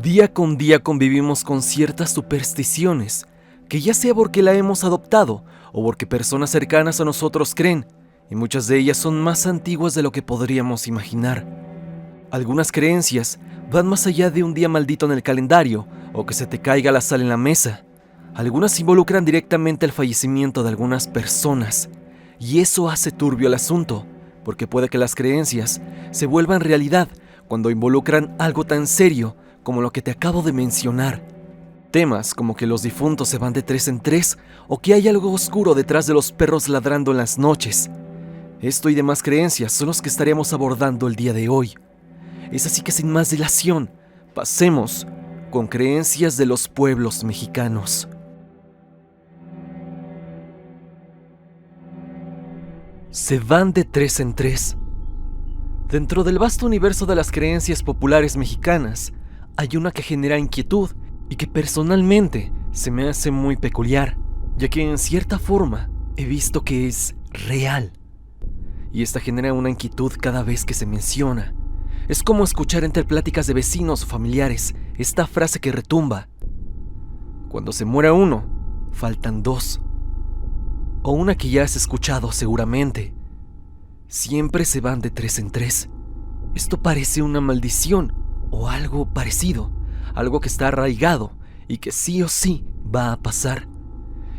Día con día convivimos con ciertas supersticiones, que ya sea porque la hemos adoptado o porque personas cercanas a nosotros creen, y muchas de ellas son más antiguas de lo que podríamos imaginar. Algunas creencias van más allá de un día maldito en el calendario o que se te caiga la sal en la mesa. Algunas involucran directamente el fallecimiento de algunas personas, y eso hace turbio el asunto, porque puede que las creencias se vuelvan realidad cuando involucran algo tan serio como lo que te acabo de mencionar. Temas como que los difuntos se van de 3 en 3 o que hay algo oscuro detrás de los perros ladrando en las noches. Esto y demás creencias son los que estaremos abordando el día de hoy. Es así que sin más dilación, pasemos con creencias de los pueblos mexicanos. Se van de 3 en 3. Dentro del vasto universo de las creencias populares mexicanas, hay una que genera inquietud y que personalmente se me hace muy peculiar, ya que en cierta forma he visto que es real. Y esta genera una inquietud cada vez que se menciona. Es como escuchar entre pláticas de vecinos o familiares esta frase que retumba: cuando se muera uno, faltan dos. O una que ya has escuchado seguramente: siempre se van de 3 en 3. Esto parece una maldición o algo parecido, algo que está arraigado y que sí o sí va a pasar.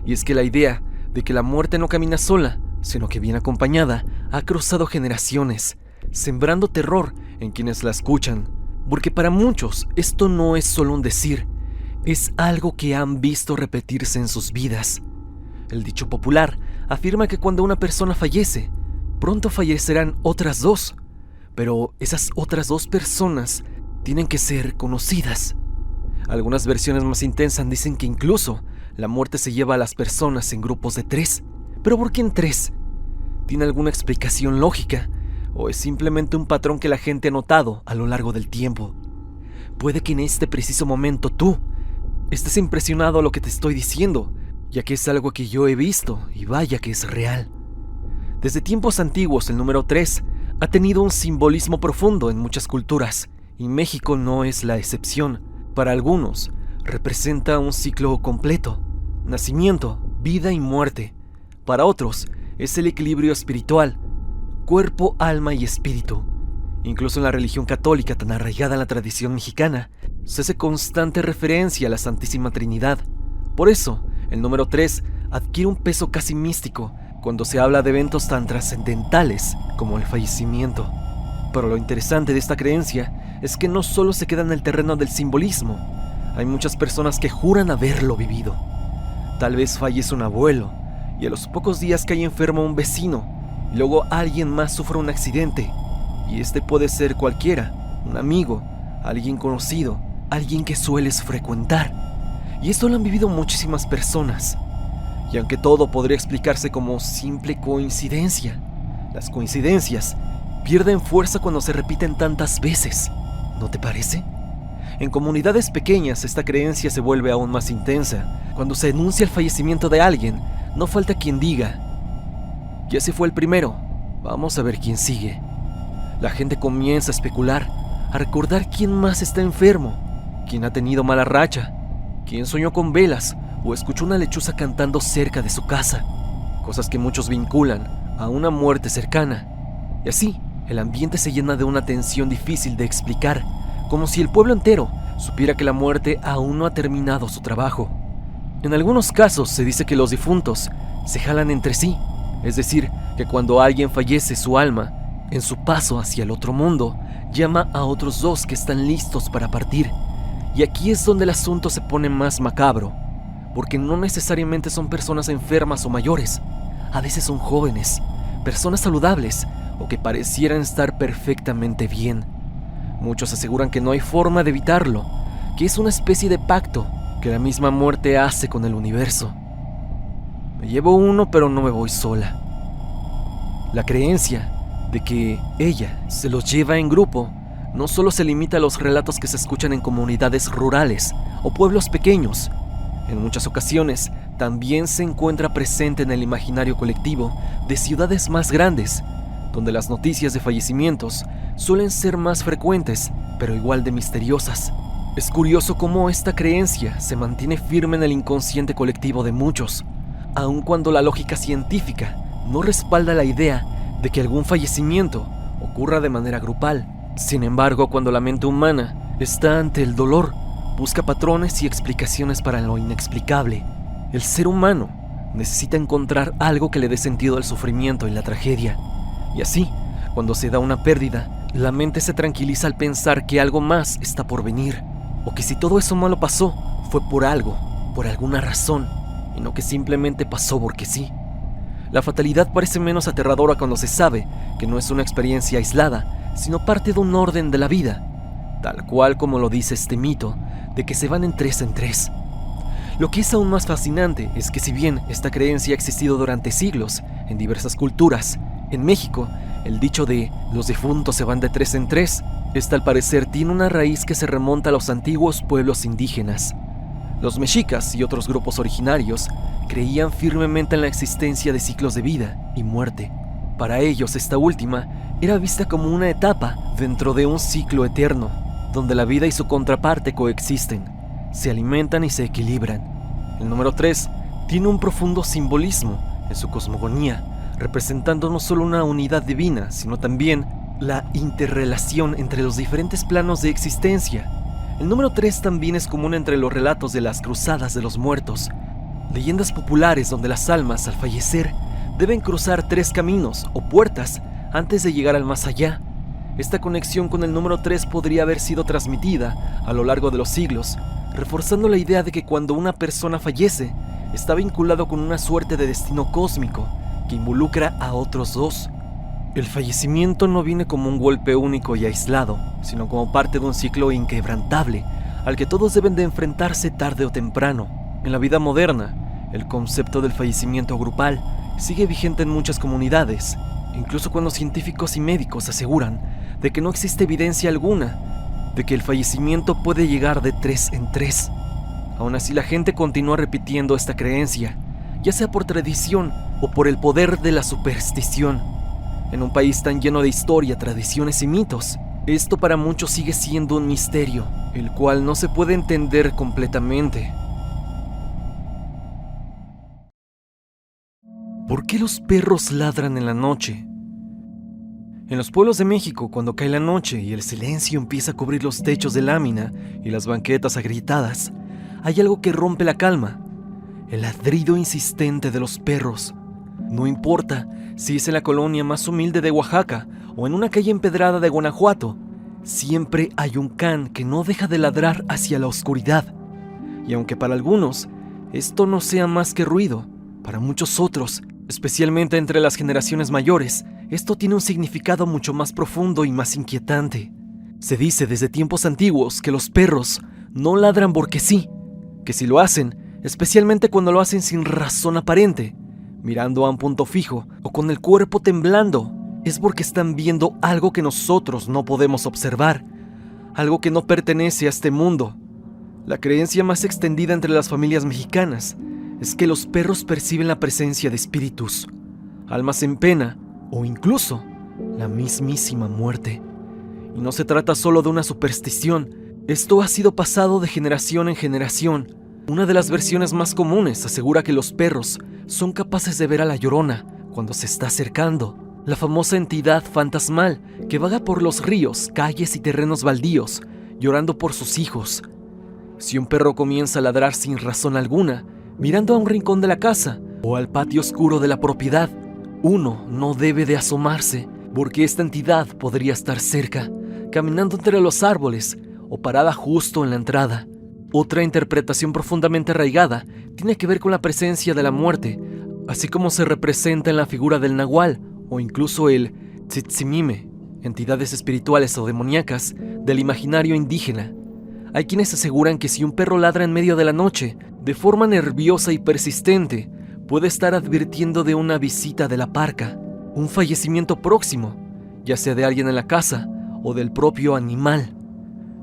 Y es que la idea de que la muerte no camina sola, sino que viene acompañada, ha cruzado generaciones, sembrando terror en quienes la escuchan, porque para muchos esto no es solo un decir, es algo que han visto repetirse en sus vidas. El dicho popular afirma que cuando una persona fallece, pronto fallecerán otras dos, pero esas otras dos personas tienen que ser conocidas. Algunas versiones más intensas dicen que incluso la muerte se lleva a las personas en grupos de 3. ¿Pero por qué en 3? ¿Tiene alguna explicación lógica? ¿O es simplemente un patrón que la gente ha notado a lo largo del tiempo? Puede que en este preciso momento tú estés impresionado a lo que te estoy diciendo, ya que es algo que yo he visto y vaya que es real. Desde tiempos antiguos el número 3 ha tenido un simbolismo profundo en muchas culturas, y México no es la excepción. Para algunos, representa un ciclo completo: nacimiento, vida y muerte. Para otros, es el equilibrio espiritual, cuerpo, alma y espíritu. Incluso en la religión católica tan arraigada en la tradición mexicana, se hace constante referencia a la Santísima Trinidad. Por eso, el número 3 adquiere un peso casi místico cuando se habla de eventos tan trascendentales como el fallecimiento. Pero lo interesante de esta creencia es que no solo se queda en el terreno del simbolismo. Hay muchas personas que juran haberlo vivido. Tal vez fallece un abuelo, y a los pocos días cae enfermo un vecino, y luego alguien más sufre un accidente, y este puede ser cualquiera: un amigo, alguien conocido, alguien que sueles frecuentar. Y esto lo han vivido muchísimas personas. Y aunque todo podría explicarse como simple coincidencia, las coincidencias pierden fuerza cuando se repiten tantas veces, ¿no te parece? En comunidades pequeñas esta creencia se vuelve aún más intensa. Cuando se denuncia el fallecimiento de alguien, no falta quien diga: ya se fue el primero, vamos a ver quién sigue. La gente comienza a especular, a recordar quién más está enfermo, quién ha tenido mala racha, quién soñó con velas o escuchó una lechuza cantando cerca de su casa. Cosas que muchos vinculan a una muerte cercana. Y así, el ambiente se llena de una tensión difícil de explicar, como si el pueblo entero supiera que la muerte aún no ha terminado su trabajo. En algunos casos se dice que los difuntos se jalan entre sí, es decir, que cuando alguien fallece, su alma, en su paso hacia el otro mundo, llama a otros dos que están listos para partir. Y aquí es donde el asunto se pone más macabro, porque no necesariamente son personas enfermas o mayores. A veces son jóvenes, personas saludables o que parecieran estar perfectamente bien. Muchos aseguran que no hay forma de evitarlo, que es una especie de pacto que la misma muerte hace con el universo. Me llevo uno, pero no me voy sola. La creencia de que ella se los lleva en grupo no solo se limita a los relatos que se escuchan en comunidades rurales o pueblos pequeños. En muchas ocasiones también se encuentra presente en el imaginario colectivo de ciudades más grandes, donde las noticias de fallecimientos suelen ser más frecuentes, pero igual de misteriosas. Es curioso cómo esta creencia se mantiene firme en el inconsciente colectivo de muchos, aun cuando la lógica científica no respalda la idea de que algún fallecimiento ocurra de manera grupal. Sin embargo, cuando la mente humana está ante el dolor, busca patrones y explicaciones para lo inexplicable. El ser humano necesita encontrar algo que le dé sentido al sufrimiento y la tragedia. Y así, cuando se da una pérdida, la mente se tranquiliza al pensar que algo más está por venir, o que si todo eso malo pasó, fue por algo, por alguna razón, y no que simplemente pasó porque sí. La fatalidad parece menos aterradora cuando se sabe que no es una experiencia aislada, sino parte de un orden de la vida, tal cual como lo dice este mito de que se van en tres. Lo que es aún más fascinante es que si bien esta creencia ha existido durante siglos en diversas culturas, en México, el dicho de los difuntos se van de tres en tres, esta al parecer tiene una raíz que se remonta a los antiguos pueblos indígenas. Los mexicas y otros grupos originarios creían firmemente en la existencia de ciclos de vida y muerte. Para ellos, esta última era vista como una etapa dentro de un ciclo eterno, donde la vida y su contraparte coexisten, se alimentan y se equilibran. El número 3 tiene un profundo simbolismo en su cosmogonía, representando no solo una unidad divina, sino también la interrelación entre los diferentes planos de existencia. El número 3 también es común entre los relatos de las cruzadas de los muertos, leyendas populares donde las almas, al fallecer, deben cruzar 3 caminos o puertas antes de llegar al más allá. Esta conexión con el número 3 podría haber sido transmitida a lo largo de los siglos, reforzando la idea de que cuando una persona fallece, está vinculado con una suerte de destino cósmico que involucra a otros 2. El fallecimiento no viene como un golpe único y aislado, sino como parte de un ciclo inquebrantable al que todos deben de enfrentarse tarde o temprano. En la vida moderna, el concepto del fallecimiento grupal sigue vigente en muchas comunidades, incluso cuando científicos y médicos aseguran de que no existe evidencia alguna de que el fallecimiento puede llegar de 3 en 3. Aún así, la gente continúa repitiendo esta creencia, ya sea por tradición o por el poder de la superstición. En un país tan lleno de historia, tradiciones y mitos, esto para muchos sigue siendo un misterio, el cual no se puede entender completamente. ¿Por qué los perros ladran en la noche? En los pueblos de México, cuando cae la noche y el silencio empieza a cubrir los techos de lámina y las banquetas agrietadas, hay algo que rompe la calma: el ladrido insistente de los perros. No importa si es en la colonia más humilde de Oaxaca o en una calle empedrada de Guanajuato, siempre hay un can que no deja de ladrar hacia la oscuridad. Y aunque para algunos esto no sea más que ruido, para muchos otros, especialmente entre las generaciones mayores, esto tiene un significado mucho más profundo y más inquietante. Se dice desde tiempos antiguos que los perros no ladran porque sí, que si lo hacen, especialmente cuando lo hacen sin razón aparente, mirando a un punto fijo o con el cuerpo temblando, es porque están viendo algo que nosotros no podemos observar, algo que no pertenece a este mundo. La creencia más extendida entre las familias mexicanas es que los perros perciben la presencia de espíritus, almas en pena o incluso la mismísima muerte. Y no se trata solo de una superstición, esto ha sido pasado de generación en generación. Una de las versiones más comunes asegura que los perros son capaces de ver a la Llorona cuando se está acercando, la famosa entidad fantasmal que vaga por los ríos, calles y terrenos baldíos, llorando por sus hijos. Si un perro comienza a ladrar sin razón alguna, mirando a un rincón de la casa o al patio oscuro de la propiedad, uno no debe de asomarse, porque esta entidad podría estar cerca, caminando entre los árboles o parada justo en la entrada. Otra interpretación profundamente arraigada tiene que ver con la presencia de la muerte, así como se representa en la figura del nahual o incluso el tzitzimime, entidades espirituales o demoníacas del imaginario indígena. Hay quienes aseguran que si un perro ladra en medio de la noche, de forma nerviosa y persistente, puede estar advirtiendo de una visita de la parca, un fallecimiento próximo, ya sea de alguien en la casa o del propio animal.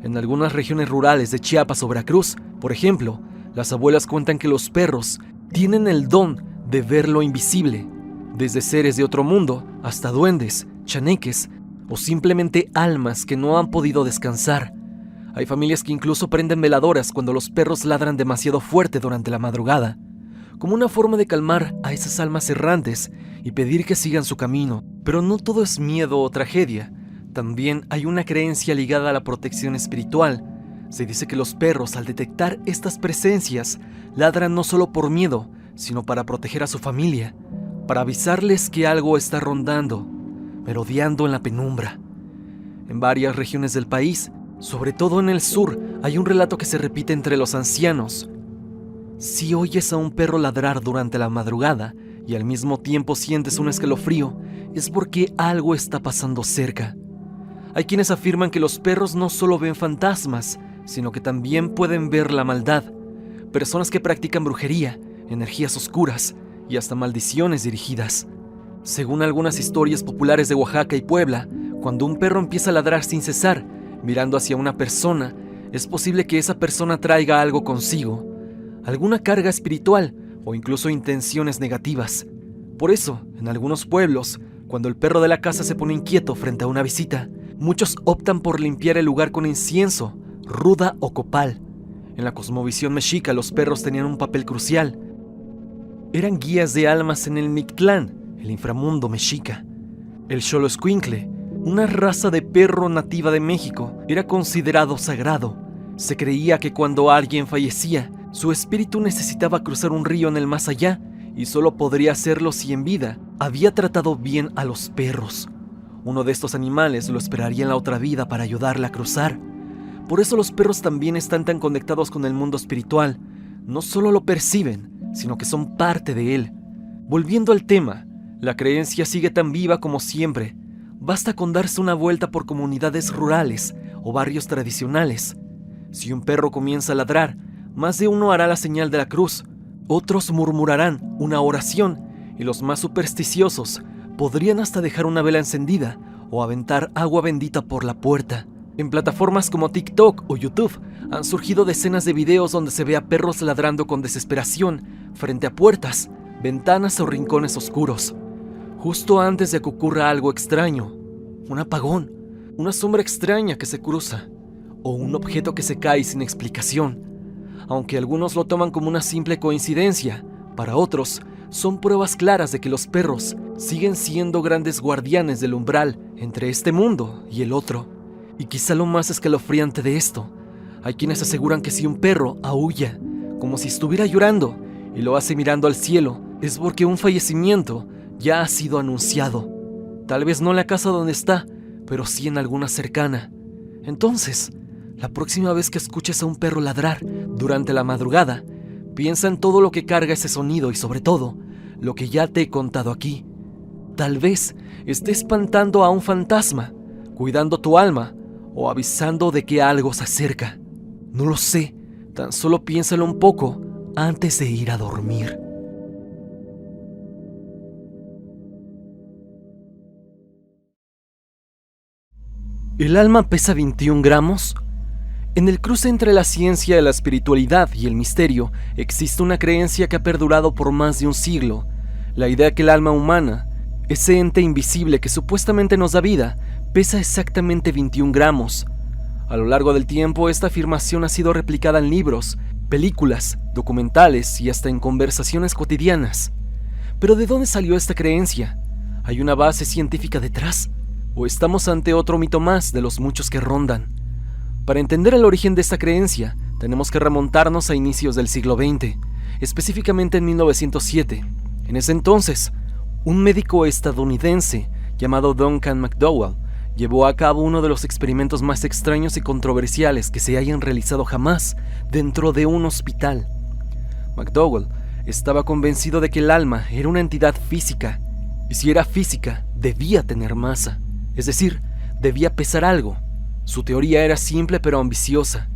En algunas regiones rurales de Chiapas o Veracruz, por ejemplo, las abuelas cuentan que los perros tienen el don de ver lo invisible, desde seres de otro mundo hasta duendes, chaneques o simplemente almas que no han podido descansar. Hay familias que incluso prenden veladoras cuando los perros ladran demasiado fuerte durante la madrugada, como una forma de calmar a esas almas errantes y pedir que sigan su camino. Pero no todo es miedo o tragedia. También hay una creencia ligada a la protección espiritual. Se dice que los perros, al detectar estas presencias, ladran no solo por miedo, sino para proteger a su familia, para avisarles que algo está rondando, merodeando en la penumbra. En varias regiones del país, sobre todo en el sur, hay un relato que se repite entre los ancianos. Si oyes a un perro ladrar durante la madrugada y al mismo tiempo sientes un escalofrío, es porque algo está pasando cerca. Hay quienes afirman que los perros no solo ven fantasmas, sino que también pueden ver la maldad. Personas que practican brujería, energías oscuras y hasta maldiciones dirigidas. Según algunas historias populares de Oaxaca y Puebla, cuando un perro empieza a ladrar sin cesar, mirando hacia una persona, es posible que esa persona traiga algo consigo, alguna carga espiritual o incluso intenciones negativas. Por eso, en algunos pueblos, cuando el perro de la casa se pone inquieto frente a una visita, muchos optan por limpiar el lugar con incienso, ruda o copal. En la cosmovisión mexica, los perros tenían un papel crucial. Eran guías de almas en el Mictlán, el inframundo mexica. El Xoloescuincle, una raza de perro nativa de México, era considerado sagrado. Se creía que cuando alguien fallecía, su espíritu necesitaba cruzar un río en el más allá, y solo podría hacerlo si en vida había tratado bien a los perros. Uno de estos animales lo esperaría en la otra vida para ayudarle a cruzar. Por eso los perros también están tan conectados con el mundo espiritual. No solo lo perciben, sino que son parte de él. Volviendo al tema, la creencia sigue tan viva como siempre. Basta con darse una vuelta por comunidades rurales o barrios tradicionales. Si un perro comienza a ladrar, más de uno hará la señal de la cruz, otros murmurarán una oración y los más supersticiosos podrían hasta dejar una vela encendida o aventar agua bendita por la puerta. En plataformas como TikTok o YouTube han surgido decenas de videos donde se ve a perros ladrando con desesperación frente a puertas, ventanas o rincones oscuros, justo antes de que ocurra algo extraño, un apagón, una sombra extraña que se cruza o un objeto que se cae sin explicación. Aunque algunos lo toman como una simple coincidencia, para otros son pruebas claras de que los perros siguen siendo grandes guardianes del umbral entre este mundo y el otro. Y quizá lo más escalofriante de esto, hay quienes aseguran que si un perro aúlla, como si estuviera llorando, y lo hace mirando al cielo, es porque un fallecimiento ya ha sido anunciado. Tal vez no en la casa donde está, pero sí en alguna cercana. Entonces, la próxima vez que escuches a un perro ladrar durante la madrugada, piensa en todo lo que carga ese sonido y sobre todo, lo que ya te he contado aquí. Tal vez esté espantando a un fantasma, cuidando tu alma o avisando de que algo se acerca. No lo sé, tan solo piénsalo un poco antes de ir a dormir. ¿El alma pesa 21 gramos? En el cruce entre la ciencia, la espiritualidad y el misterio, existe una creencia que ha perdurado por más de un siglo. La idea que el alma humana, ese ente invisible que supuestamente nos da vida, pesa exactamente 21 gramos. A lo largo del tiempo, esta afirmación ha sido replicada en libros, películas, documentales y hasta en conversaciones cotidianas. ¿Pero de dónde salió esta creencia? ¿Hay una base científica detrás? ¿O estamos ante otro mito más de los muchos que rondan? Para entender el origen de esta creencia, tenemos que remontarnos a inicios del siglo XX, específicamente en 1907. En ese entonces, un médico estadounidense llamado Duncan McDowell llevó a cabo uno de los experimentos más extraños y controversiales que se hayan realizado jamás dentro de un hospital. McDowell estaba convencido de que el alma era una entidad física, y si era física, debía tener masa, es decir, debía pesar algo. Su teoría era simple pero ambiciosa.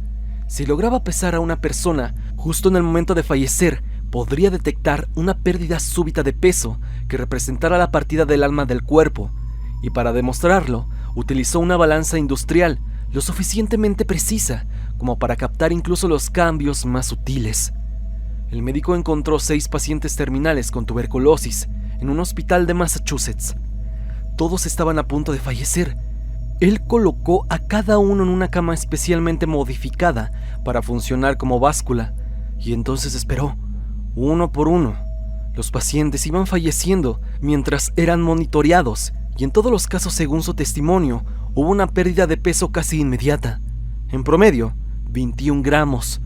Si lograba pesar a una persona justo en el momento de fallecer, podría detectar una pérdida súbita de peso que representara la partida del alma del cuerpo, y para demostrarlo, utilizó una balanza industrial lo suficientemente precisa como para captar incluso los cambios más sutiles. El médico encontró 6 pacientes terminales con tuberculosis en un hospital de Massachusetts. Todos estaban a punto de fallecer. Él colocó a cada uno en una cama especialmente modificada para funcionar como báscula, y entonces esperó, uno por uno. Los pacientes iban falleciendo mientras eran monitoreados, y en todos los casos, según su testimonio, hubo una pérdida de peso casi inmediata. En promedio, 21 gramos.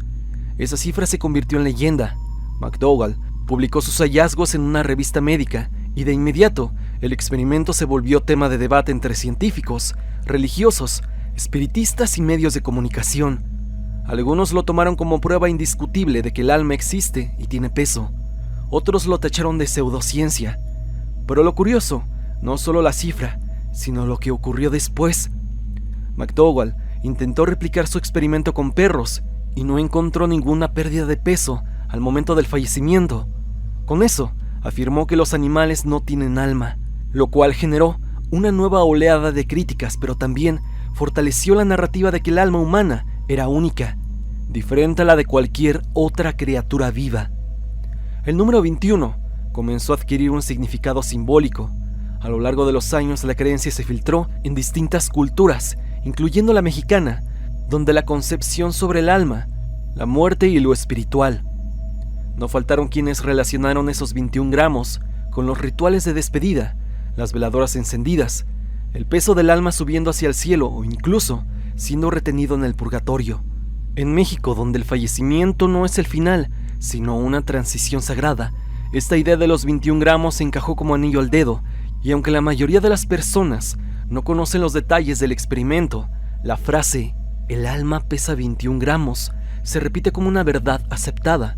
Esa cifra se convirtió en leyenda. McDougall publicó sus hallazgos en una revista médica, y de inmediato, el experimento se volvió tema de debate entre científicos, religiosos, espiritistas y medios de comunicación. Algunos lo tomaron como prueba indiscutible de que el alma existe y tiene peso. Otros lo tacharon de pseudociencia. Pero lo curioso, no solo la cifra, sino lo que ocurrió después. McDougall intentó replicar su experimento con perros y no encontró ninguna pérdida de peso al momento del fallecimiento. Con eso, afirmó que los animales no tienen alma, lo cual generó una nueva oleada de críticas, pero también fortaleció la narrativa de que el alma humana era única, diferente a la de cualquier otra criatura viva. El número 21 comenzó a adquirir un significado simbólico. A lo largo de los años, la creencia se filtró en distintas culturas, incluyendo la mexicana, donde la concepción sobre el alma, la muerte y lo espiritual. No faltaron quienes relacionaron esos 21 gramos con los rituales de despedida, las veladoras encendidas, el peso del alma subiendo hacia el cielo o incluso siendo retenido en el purgatorio. En México, donde el fallecimiento no es el final, sino una transición sagrada, esta idea de los 21 gramos se encajó como anillo al dedo, y aunque la mayoría de las personas no conocen los detalles del experimento, la frase «el alma pesa 21 gramos» se repite como una verdad aceptada.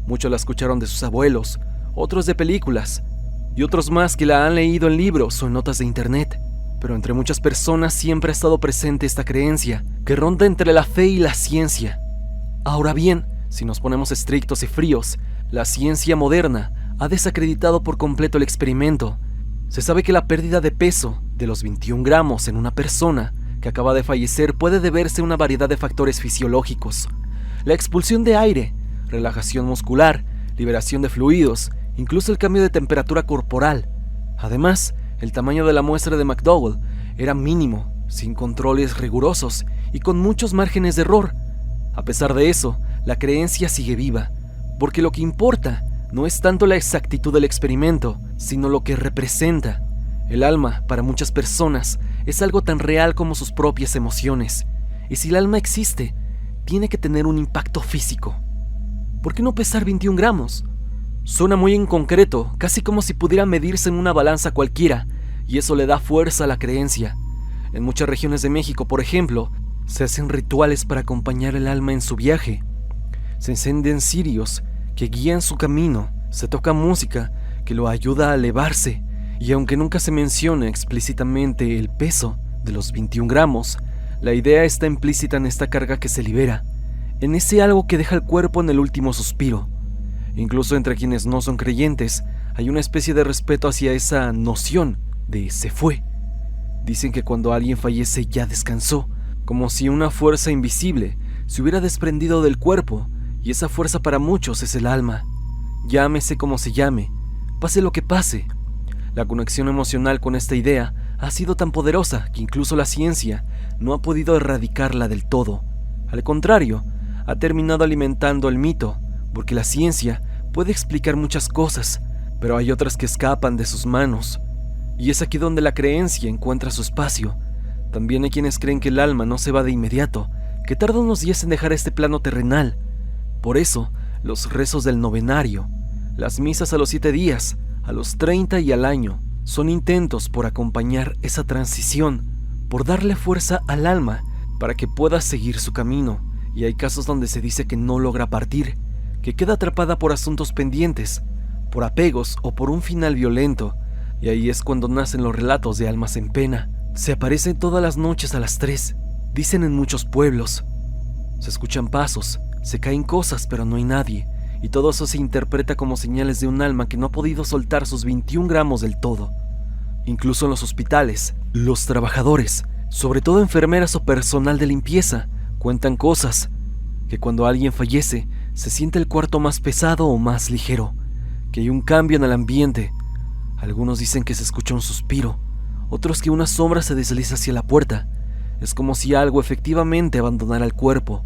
Muchos la escucharon de sus abuelos, otros de películas, y otros más que la han leído en libros o en notas de internet. Pero entre muchas personas siempre ha estado presente esta creencia, que ronda entre la fe y la ciencia. Ahora bien, si nos ponemos estrictos y fríos, la ciencia moderna ha desacreditado por completo el experimento. Se sabe que la pérdida de peso de los 21 gramos en una persona que acaba de fallecer puede deberse a una variedad de factores fisiológicos. La expulsión de aire, relajación muscular, liberación de fluidos, incluso el cambio de temperatura corporal. Además, el tamaño de la muestra de McDougall era mínimo, sin controles rigurosos y con muchos márgenes de error. A pesar de eso, la creencia sigue viva, porque lo que importa no es tanto la exactitud del experimento, sino lo que representa. El alma, para muchas personas, es algo tan real como sus propias emociones. Y si el alma existe, tiene que tener un impacto físico. ¿Por qué no pesar 21 gramos? Suena muy en concreto, casi como si pudiera medirse en una balanza cualquiera, y eso le da fuerza a la creencia. En muchas regiones de México, por ejemplo, se hacen rituales para acompañar el alma en su viaje. Se encienden cirios que guían su camino, se toca música que lo ayuda a elevarse, y aunque nunca se menciona explícitamente el peso de los 21 gramos, la idea está implícita en esta carga que se libera, en ese algo que deja el cuerpo en el último suspiro. Incluso entre quienes no son creyentes, hay una especie de respeto hacia esa noción de se fue. Dicen que cuando alguien fallece ya descansó, como si una fuerza invisible se hubiera desprendido del cuerpo, y esa fuerza para muchos es el alma. Llámese como se llame, pase lo que pase. La conexión emocional con esta idea ha sido tan poderosa que incluso la ciencia no ha podido erradicarla del todo. Al contrario, ha terminado alimentando el mito, porque la ciencia puede explicar muchas cosas, pero hay otras que escapan de sus manos. Y es aquí donde la creencia encuentra su espacio. También hay quienes creen que el alma no se va de inmediato, que tarda unos días en dejar este plano terrenal. Por eso, los rezos del novenario, las misas a los 7 días, a los 30 y al año, son intentos por acompañar esa transición, por darle fuerza al alma para que pueda seguir su camino. Y hay casos donde se dice que no logra partir, que queda atrapada por asuntos pendientes, por apegos o por un final violento. Y ahí es cuando nacen los relatos de almas en pena. Se aparecen todas las noches a las 3, dicen en muchos pueblos. Se escuchan pasos, se caen cosas, pero no hay nadie, y todo eso se interpreta como señales de un alma que no ha podido soltar sus 21 gramos del todo. Incluso en los hospitales, los trabajadores, sobre todo enfermeras o personal de limpieza, cuentan cosas, que cuando alguien fallece, se siente el cuarto más pesado o más ligero, que hay un cambio en el ambiente. Algunos dicen que se escucha un suspiro, otros que una sombra se desliza hacia la puerta, Es como si algo efectivamente abandonara el cuerpo,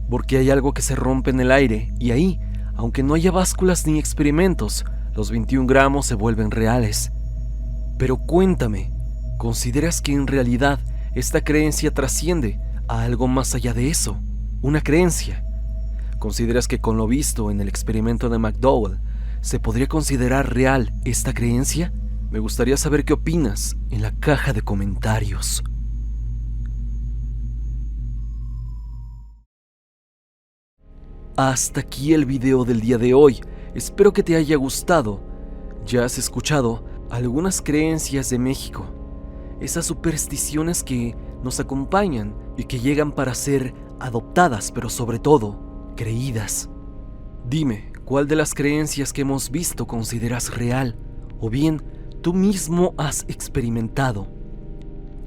porque hay algo que se rompe en el aire y ahí, aunque no haya básculas ni experimentos, los 21 gramos se vuelven reales. Pero cuéntame, ¿consideras que en realidad esta creencia trasciende a algo más allá de eso? Una creencia. ¿Consideras que con lo visto en el experimento de McDowell se podría considerar real esta creencia? Me gustaría saber qué opinas en la caja de comentarios. Hasta aquí el video del día de hoy. Espero que te haya gustado. Ya has escuchado algunas creencias de México, esas supersticiones que nos acompañan y que llegan para ser adoptadas, pero sobre todo, creídas. Dime, ¿cuál de las creencias que hemos visto consideras real? O bien, tú mismo has experimentado.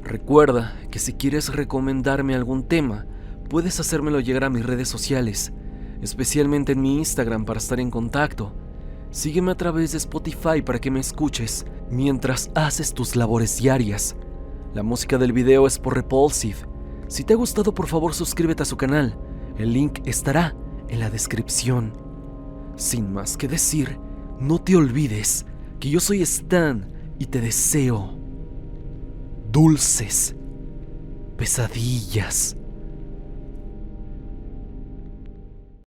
Recuerda que si quieres recomendarme algún tema, puedes hacérmelo llegar a mis redes sociales, especialmente en mi Instagram para estar en contacto. Sígueme a través de Spotify para que me escuches mientras haces tus labores diarias. La música del video es por Repulsive. Si te ha gustado, por favor suscríbete a su canal. El link estará en la descripción. Sin más que decir, no te olvides que yo soy Stan y te deseo dulces pesadillas.